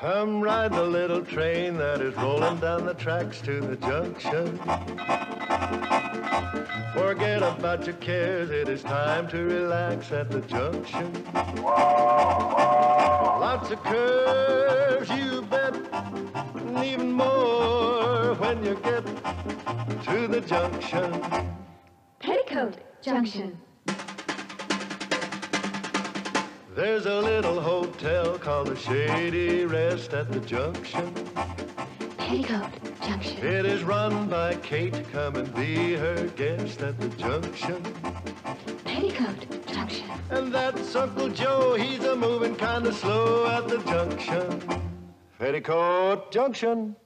Come ride the little train that is rolling down the tracks to the junction. Forget about your cares, it is time to relax at the junction. Lots of curves, you bet, and even more when you get to the junction. Petticoat Junction. There's a little hotel called the Shady Rest at the junction. Petticoat Junction. It is run by Kate. Come and be her guest at the junction. Petticoat Junction. And that's Uncle Joe. He's a moving kind of slow at the junction. Petticoat Junction.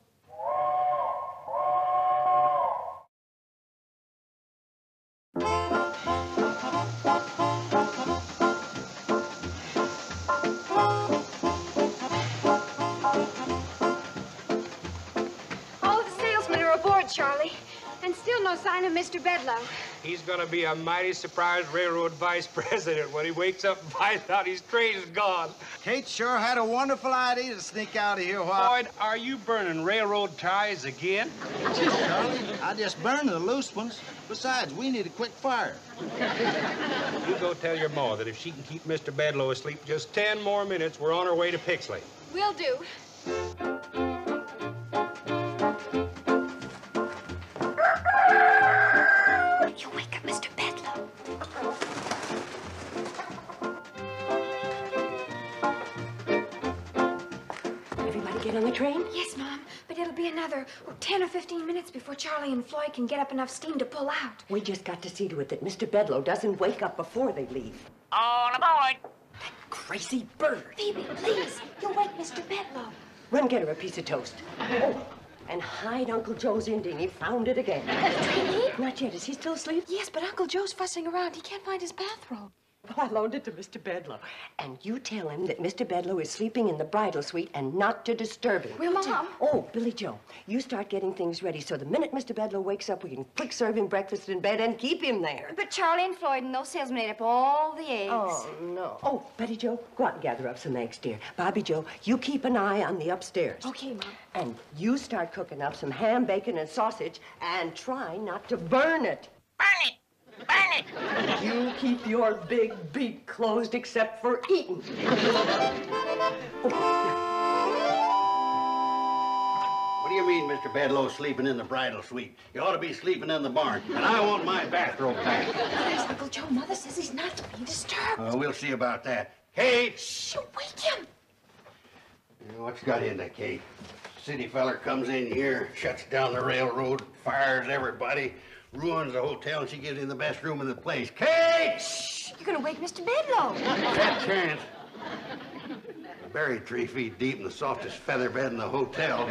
Charlie, and still no sign of Mr. Bedloe. He's gonna be a mighty surprised railroad vice president when he wakes up and finds out his train's gone. Kate sure had a wonderful idea to sneak out of here while... Boyd, are you burning railroad ties again? Gee, Charlie, I just burned the loose ones. Besides, we need a quick fire. You go tell your ma that if she can keep Mr. Bedloe asleep just 10 more minutes, we're on our way to Pixley. Will do. You wake up Mr. Bedloe. Everybody get on the train? Yes, Mom, but it'll be another 10 or 15 minutes before Charlie and Floyd can get up enough steam to pull out. We just got to see to it that Mr. Bedloe doesn't wake up before they leave. All aboard! That crazy bird. Phoebe, please, you'll wake Mr. Bedloe. Run get her a piece of toast. Oh, and hide Uncle Joe's Indian. He found it again. Not yet. Is he still asleep? Yes, but Uncle Joe's fussing around. He can't find his bathrobe. Well, I loaned it to Mr. Bedloe. And you tell him that Mr. Bedloe is sleeping in the bridal suite and not to disturb him. Will do. Oh, Billy Joe, you start getting things ready so the minute Mr. Bedloe wakes up, we can quick serve him breakfast in bed and keep him there. But Charlie and Floyd and those salesmen ate up all the eggs. Oh, no. Oh, Betty Joe, go out and gather up some eggs, dear. Bobby Joe, you keep an eye on the upstairs. Okay, Mom. And you start cooking up some ham, bacon, and sausage, and try not to burn it. Burn it! Burn it! You keep your big beak closed except for eating. What do you mean, Mr. Bedloe sleeping in the bridal suite? You ought to be sleeping in the barn, and I want my bathrobe back. Yes, Uncle Joe, Mother says he's not to be disturbed. We'll see about that. Kate! Shh, wake him. What's got into Kate? City feller comes in here, shuts down the railroad, fires everybody, ruins the hotel, and she gives him the best room in the place. Kate! Shh, you're gonna wake Mr. Bedloe. That chance. Buried 3 feet deep in the softest feather bed in the hotel.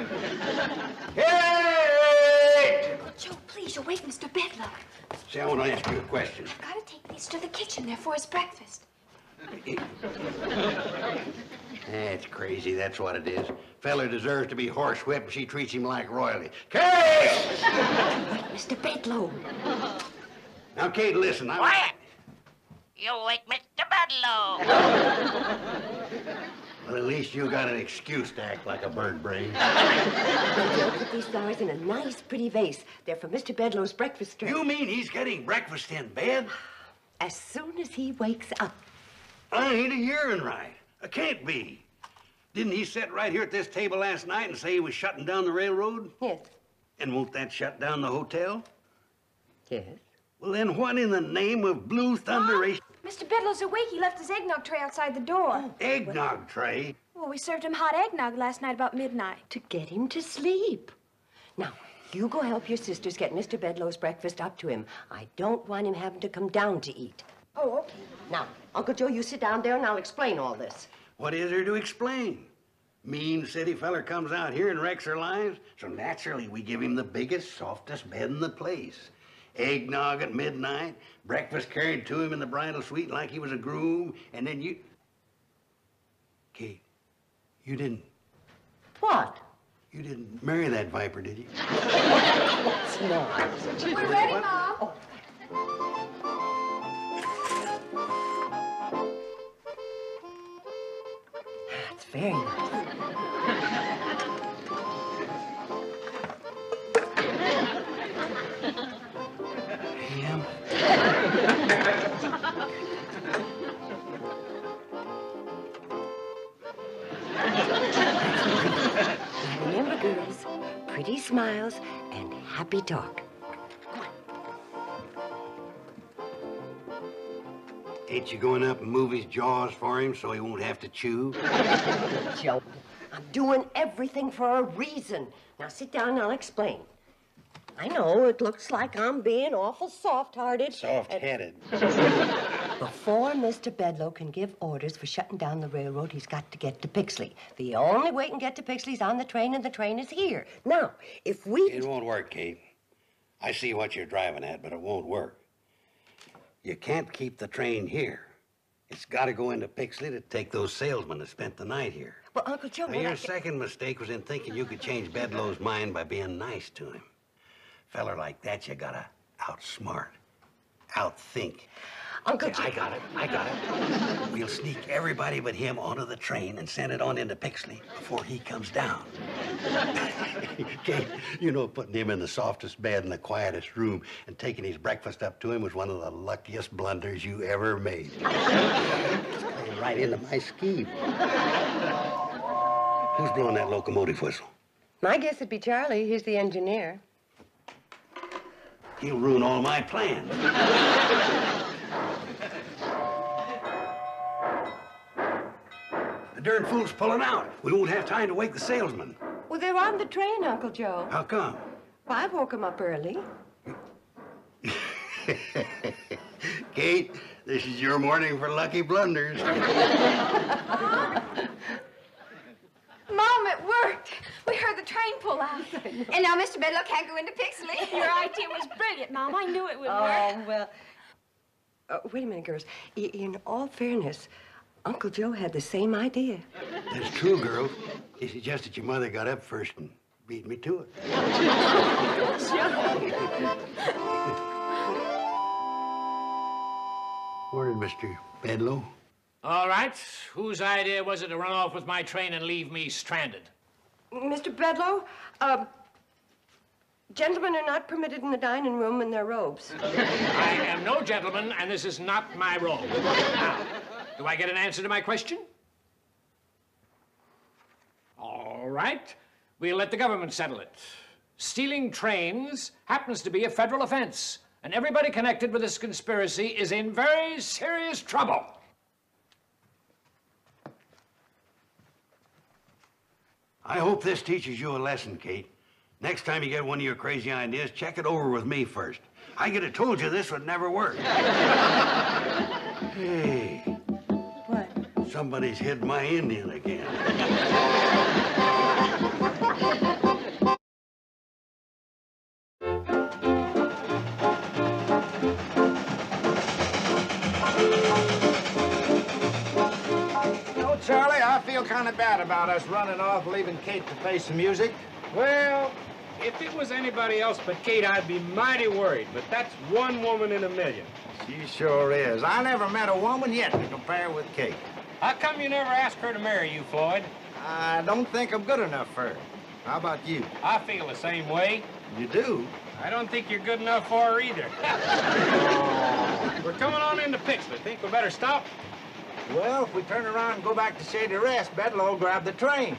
Kate! Uncle Joe, please, you'll wake Mr. Bedloe. See, I want to ask you a question. I've got to take these to the kitchen there for his breakfast. That's crazy, that's what it is. Feller deserves to be horsewhipped, and she treats him like royalty. Kate! Wake Mr. Bedloe. Now, Kate, listen. Quiet! You wake Mr. Bedloe! Well, at least you got an excuse to act like a bird brain. Joe, put these flowers in a nice, pretty vase. They're for Mr. Bedloe's breakfast tray. You mean he's getting breakfast in bed? As soon as he wakes up. I ain't a hearing right. I can't be. Didn't he sit right here at this table last night and say he was shutting down the railroad? Yes. And won't that shut down the hotel? Yes. Well, then what in the name of blue thunderation? Mr. Bedloe's awake. He left his eggnog tray outside the door. Eggnog tray? Well, we served him hot eggnog last night about midnight. To get him to sleep. Now, you go help your sisters get Mr. Bedloe's breakfast up to him. I don't want him having to come down to eat. Oh, okay. Now, Uncle Joe, you sit down there and I'll explain all this. What is there to explain? Mean city feller comes out here and wrecks our lives, so naturally we give him the biggest, softest bed in the place. Eggnog at midnight, breakfast carried to him in the bridal suite like he was a groom, and then you... Kate, you didn't... What? You didn't marry that viper, did you? What's not? We're ready, Mom. Oh. That's very nice. Remember, girls, pretty smiles and happy talk. Ain't you going up and move his jaws for him so he won't have to chew? Joe, I'm doing everything for a reason. Now sit down and I'll explain. I know it looks like I'm being awful soft-hearted. Soft-headed. Before Mr. Bedloe can give orders for shutting down the railroad, he's got to get to Pixley. The only way he can get to Pixley is on the train, and the train is here. Now, if we... It won't work, Kate. I see what you're driving at, but it won't work. You can't keep the train here. It's got to go into Pixley to take those salesmen that spent the night here. Well, Uncle Joe... Now, your second mistake was in thinking you could change Bedloe's mind by being nice to him. Feller like that, you gotta outsmart, outthink. Uncle Joe... I got it. We'll sneak everybody but him onto the train and send it on into Pixley before he comes down. Kate, you know, putting him in the softest bed in the quietest room and taking his breakfast up to him was one of the luckiest blunders you ever made. It's playing right into my scheme. Who's blowing that locomotive whistle? My guess would be Charlie. He's the engineer. He'll ruin all my plans. The darn fool's pulling out. We won't have time to wake the salesman. Well, they're on the train, Uncle Joe. How come? Well, I woke him up early. Kate, this is your morning for lucky blunders. Mom, it worked. We heard the train pull out. And now Mr. Bedloe can't go into Pixley. Your idea was brilliant, Mom. I knew it would work. Oh, well... wait a minute, girls. In all fairness, Uncle Joe had the same idea. That's true, girls. It's just that your mother got up first and beat me to it. Morning, Mr. Bedloe. All right. Whose idea was it to run off with my train and leave me stranded? Mr. Bedloe, gentlemen are not permitted in the dining room in their robes. I am no gentleman, and this is not my role. Now, do I get an answer to my question? All right. We'll let the government settle it. Stealing trains happens to be a federal offense, and everybody connected with this conspiracy is in very serious trouble. I hope this teaches you a lesson, Kate. Next time you get one of your crazy ideas, check it over with me first. I could have told you this would never work. Hey. What? Somebody's hid my Indian again. Charlie, I feel kind of bad about us running off, leaving Kate to face the music. Well, if it was anybody else but Kate, I'd be mighty worried. But that's one woman in a million. She sure is. I never met a woman yet to compare with Kate. How come you never asked her to marry you, Floyd? I don't think I'm good enough for her. How about you? I feel the same way. You do? I don't think you're good enough for her either. We're coming on into Pixley. Think we better stop? Well, if we turn around and go back to Shady Rest, Bedloe will grab the train.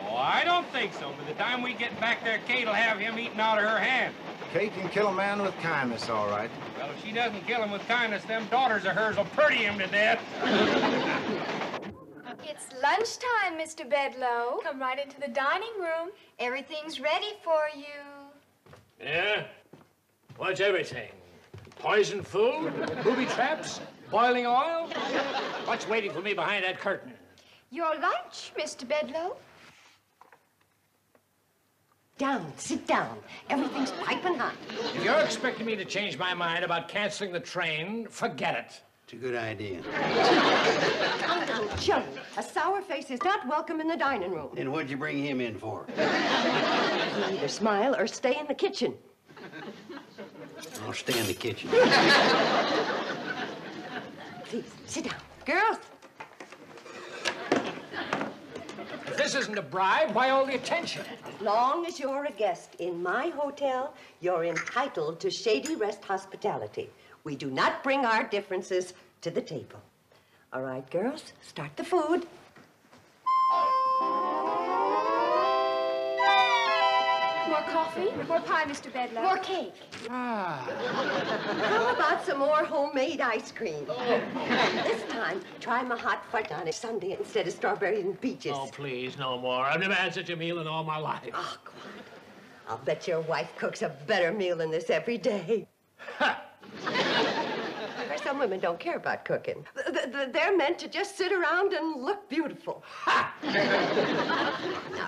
Oh, I don't think so. By the time we get back there, Kate will have him eaten out of her hand. Kate can kill a man with kindness, all right. Well, if she doesn't kill him with kindness, them daughters of hers will pretty him to death. It's lunchtime, Mr. Bedloe. Come right into the dining room. Everything's ready for you. Yeah? What's everything? Poison food? Booby traps? Boiling oil? What's waiting for me behind that curtain? Your lunch, Mr. Bedloe. Down, sit down. Everything's piping hot. If you're expecting me to change my mind about canceling the train, forget it. It's a good idea. Uncle Joe, a sour face is not welcome in the dining room. Then what'd you bring him in for? You either smile or stay in the kitchen. I'll stay in the kitchen. Please, sit down. Girls. If this isn't a bribe, why all the attention? As long as you're a guest in my hotel, you're entitled to Shady Rest hospitality. We do not bring our differences to the table. All right, girls, start the food. More coffee? More pie, Mr. Bedloe. More cake. How about some more homemade ice cream? This time, try my hot fudge on a sundae instead of strawberries and peaches. Oh, please, no more. I've never had such a meal in all my life. Oh, go on. I'll bet your wife cooks a better meal than this every day. Some women don't care about cooking. They're meant to just sit around and look beautiful. Now,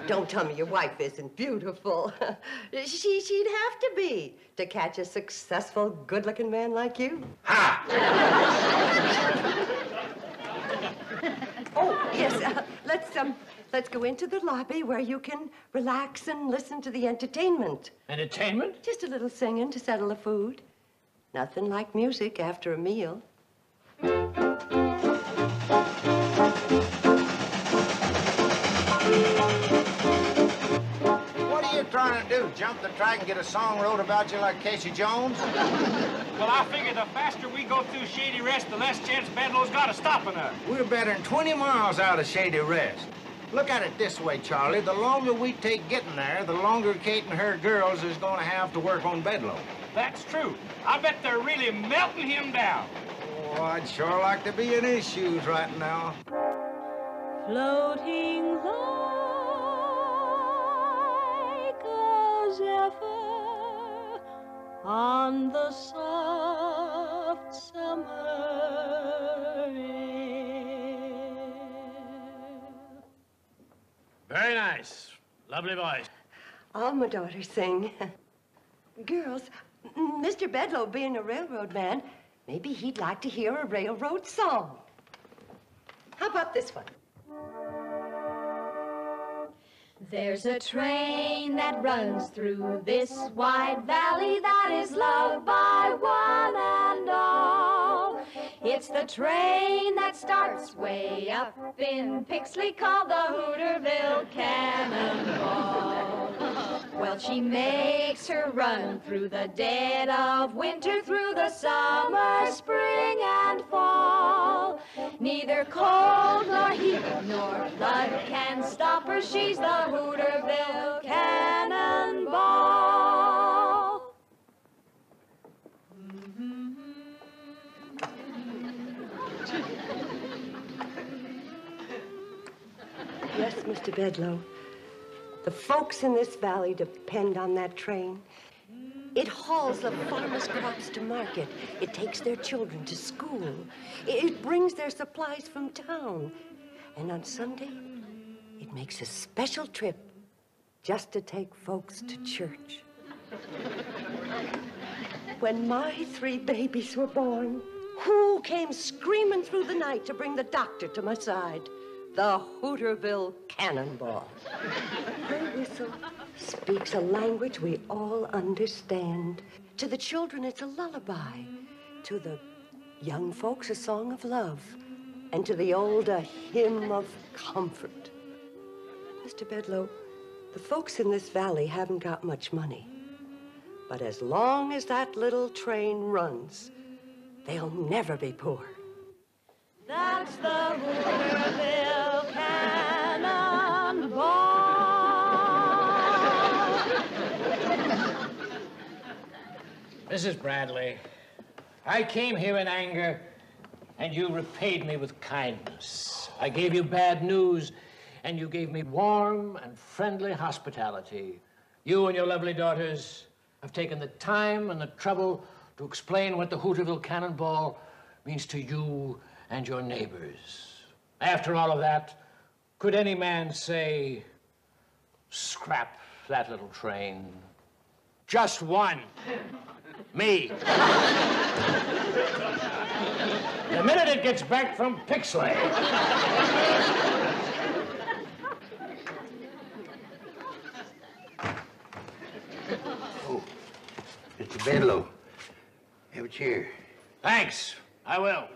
don't tell me your wife isn't beautiful. She'd have to be to catch a successful, good-looking man like you. Oh, yes, let's go into the lobby where you can relax and listen to the entertainment. Entertainment? Just a little singing to settle the food. Nothing like music after a meal. What are you trying to do? Jump the track and get a song wrote about you like Casey Jones? Well, I figure the faster we go through Shady Rest, the less chance Bedloe's got of stopping us. We're better than 20 miles out of Shady Rest. Look at it this way, Charlie. The longer we take getting there, the longer Kate and her girls is going to have to work on Bedloe. That's true. I bet they're really melting him down. Oh, I'd sure like to be in his shoes right now. Floating like a zephyr on the soft summer air. Very nice. Lovely voice. All my daughters sing. Girls, Mr. Bedloe being a railroad man, maybe he'd like to hear a railroad song. How about this one? There's a train that runs through this wide valley that is loved by one and all. It's the train that starts way up in Pixley called the Hooterville Cannonball. Well, she makes her run through the dead of winter, through the summer, spring, and fall. Neither cold nor heat nor flood can stop her. She's the Hooterville Cannonball. Yes, Mr. Bedloe. The folks in this valley depend on that train. It hauls the farmers' crops to market. It takes their children to school. It brings their supplies from town. And on Sunday, it makes a special trip just to take folks to church. When my 3 babies were born, who came screaming through the night to bring the doctor to my side? The Hooterville Cannonball. Her whistle speaks a language we all understand. To the children, it's a lullaby. To the young folks, a song of love. And to the old, a hymn of comfort. Mr. Bedloe, the folks in this valley haven't got much money. But as long as that little train runs, they'll never be poor. That's the Hooterville Cannonball. Mrs. Bradley, I came here in anger, and you repaid me with kindness. I gave you bad news, and you gave me warm and friendly hospitality. You and your lovely daughters have taken the time and the trouble to explain what the Hooterville Cannonball means to you and your neighbors. After all of that, could any man say, scrap that little train? Just one. Me. The minute it gets back from Pixley. Oh, Mr. Bedloe, have a chair. Thanks. I will.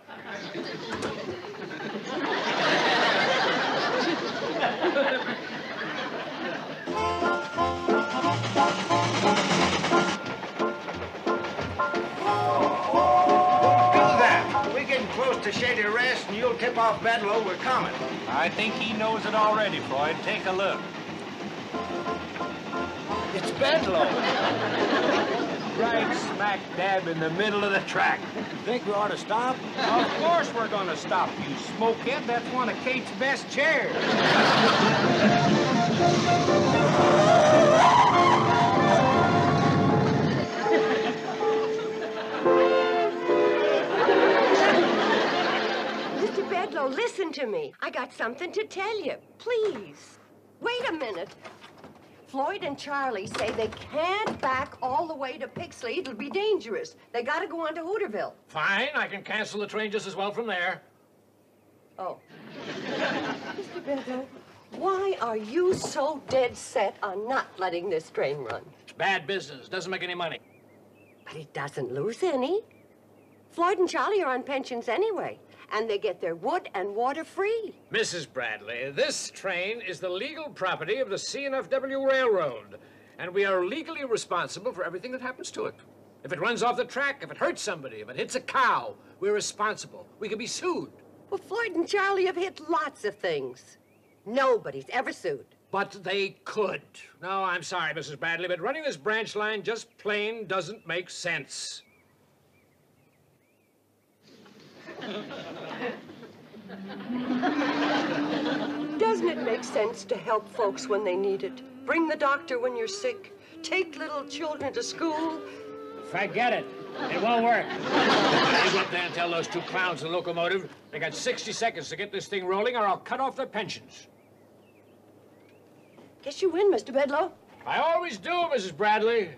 tip off Bedloe we're coming. I think he knows it already, Floyd. Take a look. It's Bedloe. Right smack dab in the middle of the track. Think we ought to stop? Of course we're gonna stop, you smokehead. That's one of Kate's best chairs. Mr. Bedloe, listen to me. I got something to tell you. Please. Wait a minute. Floyd and Charlie say they can't back all the way to Pixley. It'll be dangerous. They gotta go on to Hooterville. Fine, I can cancel the train just as well from there. Oh. Mr. Bedloe, why are you so dead set on not letting this train run? It's bad business. Doesn't make any money. But it doesn't lose any. Floyd and Charlie are on pensions anyway, and they get their wood and water free. Mrs. Bradley, this train is the legal property of the C&FW Railroad, and we are legally responsible for everything that happens to it. If it runs off the track, if it hurts somebody, if it hits a cow, we're responsible. We can be sued. Well, Floyd and Charlie have hit lots of things. Nobody's ever sued. But they could. No, I'm sorry, Mrs. Bradley, but running this branch line just plain doesn't make sense. Doesn't it make sense to help folks when they need it? Bring the doctor when you're sick. Take little children to school. Forget it. It won't work. You go up there and tell those two clowns in the locomotive they got 60 seconds to get this thing rolling or I'll cut off their pensions. Guess you win, Mr. Bedloe. I always do, Mrs. Bradley.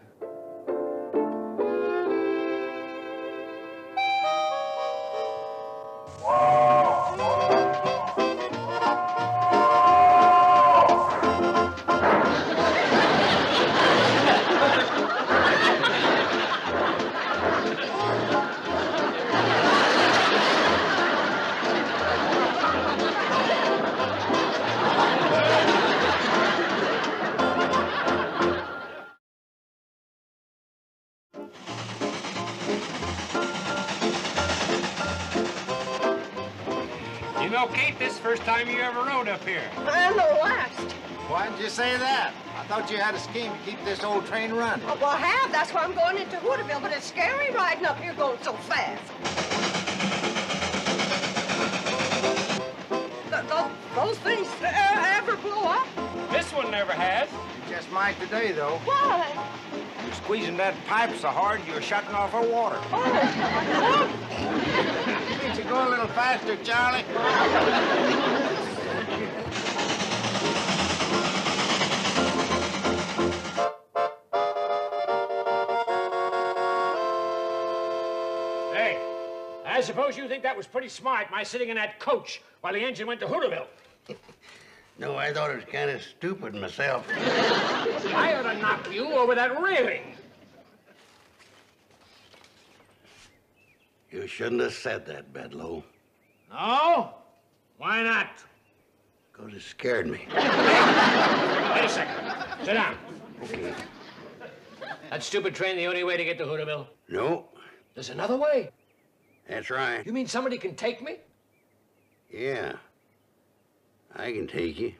You know, Kate, this is the first time you ever rode up here. And the last. Why'd you say that? I thought you had a scheme to keep this old train running. Well, I have. That's why I'm going into Hooterville, but it's scary riding up here going so fast. Those things ever blow up? This one never has. You just might today, though. Why? You're squeezing that pipe so hard you're shutting off her water. Oh. Can't you go a little faster, Charlie? Hey, I suppose you think that was pretty smart, my sitting in that coach while the engine went to Hooterville. No, I thought it was kind of stupid myself. I ought to knock you over that railing. You shouldn't have said that, Bedloe. No? Why not? Because it scared me. Wait a second. Sit down. Okay. That stupid train the only way to get to Hooterville? No, There's another way. that's right. You mean somebody can take me? Yeah. I can take you.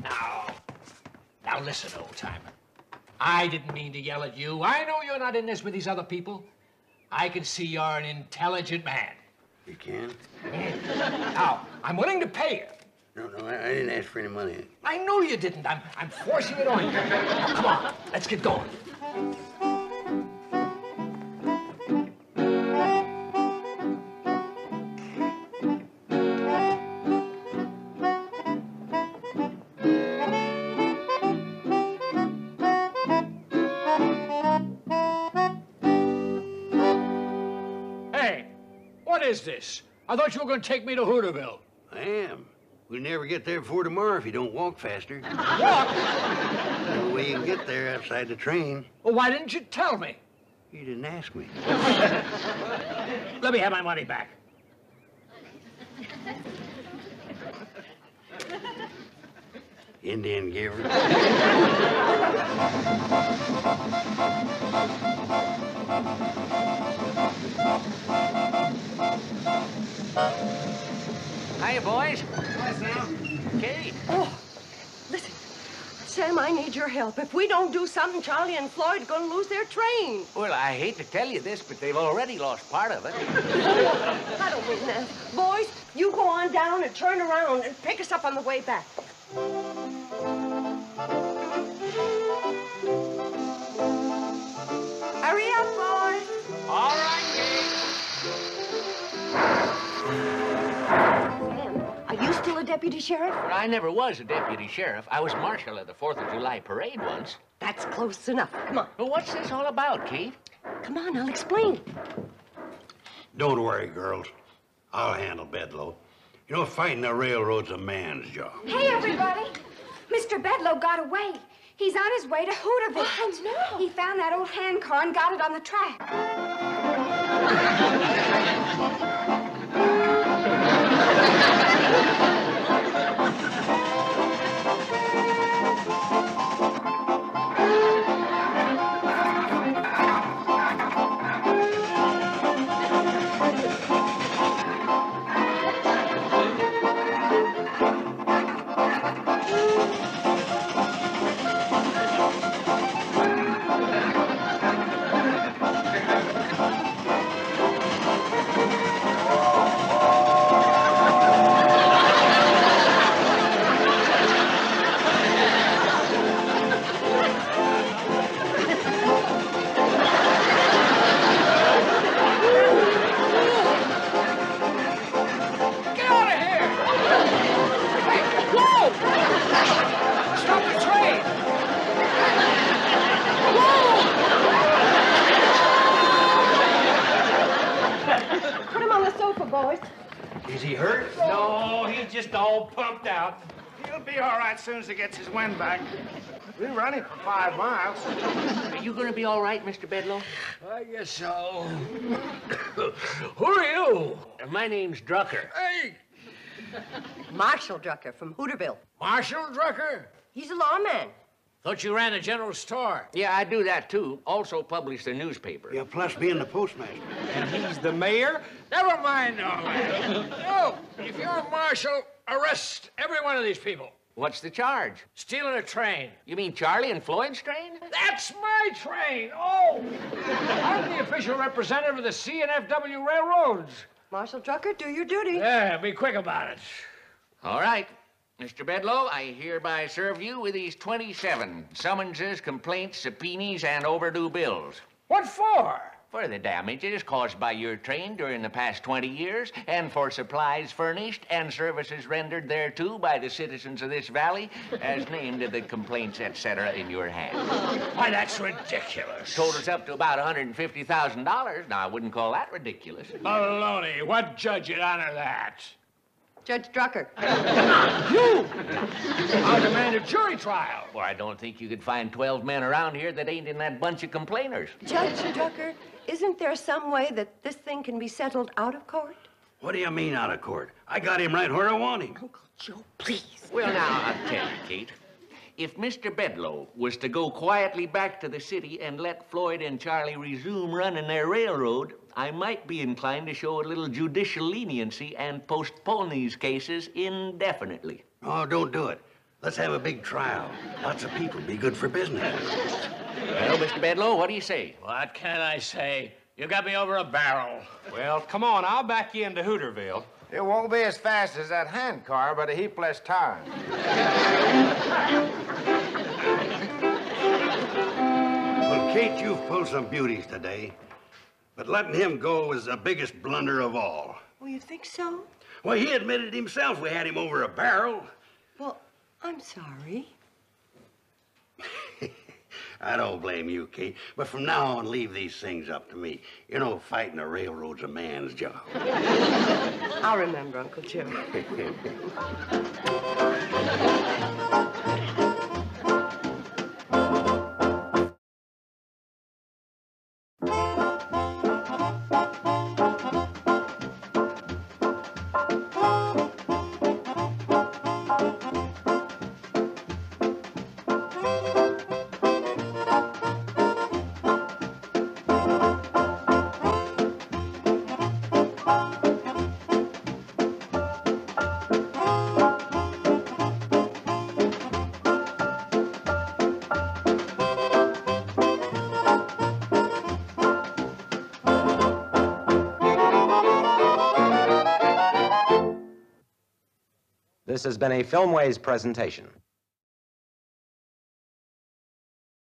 Now listen, old-timer. I didn't mean to yell at you. I know you're not in this with these other people. I can see you're an intelligent man. You can? Now, I'm willing to pay you. No, I didn't ask for any money. I know you didn't. I'm forcing it on you. Now, come on, let's get going. What is this? I thought you were going to take me to Hooterville. I am. We'll never get there before tomorrow if you don't walk faster. Walk? No way you can get there outside the train. Well, why didn't you tell me? You didn't ask me. Let me have my money back. Indian giver. Hiya, boys. Hi, Sam. Kaye. Oh, listen. Sam, I need your help. If we don't do something, Charlie and Floyd are going to lose their train. Well, I hate to tell you this, but they've already lost part of it. I don't mean that. Boys, you go on down and turn around and pick us up on the way back. Hurry up, boys. All right, Kaye. Sam, are you still a deputy sheriff? Well, I never was a deputy sheriff. I was marshal of the 4th of July parade once. That's close enough. Come on. Well, what's this all about, Kate? Come on, I'll explain. Don't worry, girls. I'll handle Bedloe. You know, fighting the railroad's a man's job. Hey, everybody. Mr. Bedloe got away. He's on his way to Hooterville. Oh, no. He found that old hand car and got it on the track. Is he hurt? No, he's just all pumped out. He'll be all right as soon as he gets his wind back. We're running for 5 miles. Are you going to be all right, Mr. Bedloe? I guess so. Who are you? My name's Drucker. Hey! Marshal Drucker from Hooterville. Marshal Drucker? He's a lawman. Thought you ran a general store. Yeah, I do that, too. Also publish the newspaper. Yeah, plus being the postmaster. And he's the mayor? Never mind all that. No, if you're a marshal, arrest every one of these people. What's the charge? Stealing a train. You mean Charlie and Floyd's train? That's my train! Oh! I'm the official representative of the C&FW Railroads. Marshal Drucker, do your duty. Yeah, be quick about it. All right. Mr. Bedloe, I hereby serve you with these 27 summonses, complaints, subpoenas, and overdue bills. What for? For the damages caused by your train during the past 20 years, and for supplies furnished and services rendered thereto by the citizens of this valley, as named in the complaints, etc., in your hand. Why, that's ridiculous. Totals up to about $150,000. Now, I wouldn't call that ridiculous. Baloney. What judge would honor that? Judge Drucker. You! I'll demand a jury trial. Well, I don't think you could find 12 men around here that ain't in that bunch of complainers. Judge Drucker, isn't there some way that this thing can be settled out of court? What do you mean out of court? I got him right where I want him. Uncle Joe, please. Well, now, I'll tell you, Kate. If Mr. Bedloe was to go quietly back to the city and let Floyd and Charlie resume running their railroad, I might be inclined to show a little judicial leniency and postpone these cases indefinitely. Oh, don't do it. Let's have a big trial. Lots of people. Be good for business. Well, Mr. Bedloe, what do you say? What can I say? You got me over a barrel. Well, come on, I'll back you into Hooterville. It won't be as fast as that hand car, but a heap less time. Well, Kate, you've pulled some beauties today. But letting him go was the biggest blunder of all. Oh, you think so? Well, he admitted himself we had him over a barrel. Well, I'm sorry. I don't blame you, Kate. But from now on, leave these things up to me. You know, fighting a railroad's a man's job. I'll remember, Uncle Joe. This has been a Filmways presentation.